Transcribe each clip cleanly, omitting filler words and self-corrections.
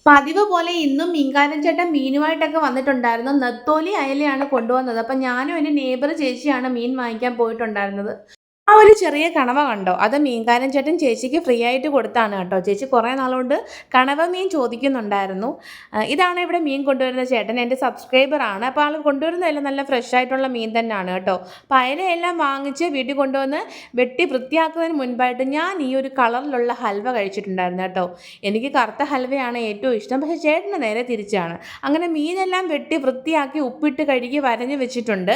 പതിവ് പോലെ ഇന്നും മീൻകാരൻ ചേട്ടൻ മീനുമായിട്ടൊക്കെ വന്നിട്ടുണ്ടായിരുന്നു. നത്തോലി അയലയാണ് കൊണ്ടുവന്നത്. അപ്പം ഞാനും എൻ്റെ നെയ്ബർ ചേച്ചിയാണ് മീൻ വാങ്ങിക്കാൻ പോയിട്ടുണ്ടായിരുന്നത്. ആ ഒരു ചെറിയ കണവ കണ്ടോ? അത് മീൻകാരൻ ചേട്ടൻ ചേച്ചിക്ക് ഫ്രീ ആയിട്ട് കൊടുത്താണ് കേട്ടോ. ചേച്ചി കുറേ നാളുകൊണ്ട് കണവ മീൻ ചോദിക്കുന്നുണ്ടായിരുന്നു. ഇതാണ് ഇവിടെ മീൻ കൊണ്ടുവരുന്ന ചേട്ടൻ. എൻ്റെ സബ്സ്ക്രൈബറാണ്. അപ്പോൾ ആൾ കൊണ്ടുവരുന്നതെല്ലാം നല്ല ഫ്രഷ് ആയിട്ടുള്ള മീൻ തന്നെയാണ് കേട്ടോ. അപ്പോൾ അയലയെല്ലാം വാങ്ങിച്ച് വീട്ടിൽ കൊണ്ടുവന്ന് വെട്ടി വൃത്തിയാക്കുന്നതിന് മുൻപായിട്ട് ഞാൻ ഈ ഒരു കളറിലുള്ള ഹൽവ കഴിച്ചിട്ടുണ്ടായിരുന്നു കേട്ടോ. എനിക്ക് കറുത്ത ഹൽവയാണ് ഏറ്റവും ഇഷ്ടം. പക്ഷേ ചേട്ടന് നേരെ തിരിച്ചാണ്. അങ്ങനെ മീനെല്ലാം വെട്ടി വൃത്തിയാക്കി ഉപ്പിട്ട് കഴുകി വരഞ്ഞ് വെച്ചിട്ടുണ്ട്.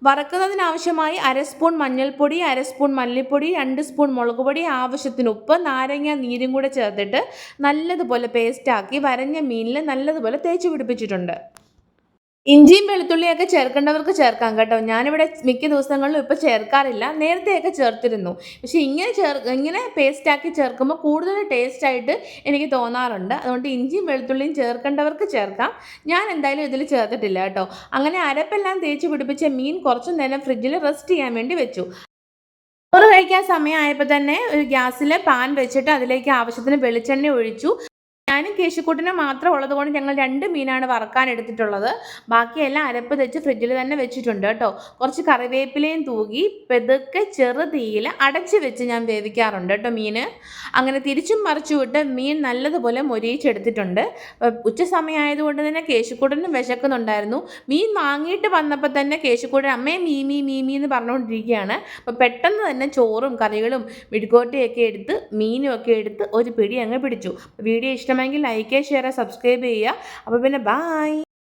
വറക്കുന്നതിനാവശ്യമായി അര സ്പൂൺ മഞ്ഞൾപ്പൊടി, അര സ്പൂൺ മല്ലിപ്പൊടി, 2 സ്പൂൺ മുളക് പൊടി, ആവശ്യത്തിന് ഉപ്പ്, നാരങ്ങ നീരും കൂടെ ചേർത്തിട്ട് നല്ലതുപോലെ പേസ്റ്റാക്കി വരഞ്ഞ മീനിൽ നല്ലതുപോലെ തേച്ച് പിടിപ്പിച്ചിട്ടുണ്ട്. ഇഞ്ചിയും വെളുത്തുള്ളിയൊക്കെ ചേർക്കേണ്ടവർക്ക് ചേർക്കാം കേട്ടോ. ഞാനിവിടെ മിക്ക ദിവസങ്ങളിലും ഇപ്പോൾ ചേർക്കാറില്ല. നേരത്തെയൊക്കെ ചേർത്തിരുന്നു. പക്ഷേ ഇങ്ങനെ പേസ്റ്റാക്കി ചേർക്കുമ്പോൾ കൂടുതൽ ടേസ്റ്റായിട്ട് എനിക്ക് തോന്നാറുണ്ട്. അതുകൊണ്ട് ഇഞ്ചിയും വെളുത്തുള്ളിയും ചേർക്കേണ്ടവർക്ക് ചേർക്കാം. ഞാൻ എന്തായാലും ഇതിൽ ചേർത്തിട്ടില്ല കേട്ടോ. അങ്ങനെ അരപ്പെല്ലാം തേച്ച് പിടിപ്പിച്ച മീൻ കുറച്ച് നേരം ഫ്രിഡ്ജിൽ റെസ്റ്റ് ചെയ്യാൻ വേണ്ടി വെച്ചു. ചോറ് കഴിക്കാൻ സമയമായപ്പോൾ തന്നെ ഒരു ഗ്യാസിൽ പാൻ വെച്ചിട്ട് അതിലേക്ക് ആവശ്യത്തിന് വെളിച്ചെണ്ണ ഒഴിച്ചു. ഞാനും കേശുക്കുട്ടനും മാത്രം ഉള്ളതുകൊണ്ട് ഞങ്ങൾ 2 മീനാണ് വറക്കാൻ എടുത്തിട്ടുള്ളത്. ബാക്കിയെല്ലാം അരപ്പ് തെച്ച് ഫ്രിഡ്ജിൽ തന്നെ വെച്ചിട്ടുണ്ട് കേട്ടോ. കുറച്ച് കറിവേപ്പിലയും തൂകി പെതുക്കെ ചെറുതീയിൽ അടച്ച് വെച്ച് ഞാൻ വേവിക്കാറുണ്ട് കേട്ടോ മീൻ. അങ്ങനെ തിരിച്ചും മറിച്ചും ഇട്ട് മീൻ നല്ലതുപോലെ മൊരിയിച്ചെടുത്തിട്ടുണ്ട്. ഉച്ച സമയമായതുകൊണ്ട് തന്നെ കേശുക്കുട്ടനും വിശക്കുന്നുണ്ടായിരുന്നു. മീൻ വാങ്ങിയിട്ട് വന്നപ്പോൾ തന്നെ കേശുക്കുട്ടൻ അമ്മേ മീമി എന്ന് പറഞ്ഞുകൊണ്ടിരിക്കുകയാണ്. അപ്പോൾ പെട്ടെന്ന് തന്നെ ചോറും കറികളും മെഴുക്കുവരട്ടിയൊക്കെ എടുത്ത് മീനും ഒക്കെ എടുത്ത് ഒരു പിടി അങ്ങ് പിടിച്ചു. വീഡിയോ ഇഷ്ടമെങ്കിൽ ലൈക്ക്, ഷെയർ, സബ്സ്ക്രൈബ് ചെയ്യുക. അപ്പോൾ പിന്നെ ബൈ.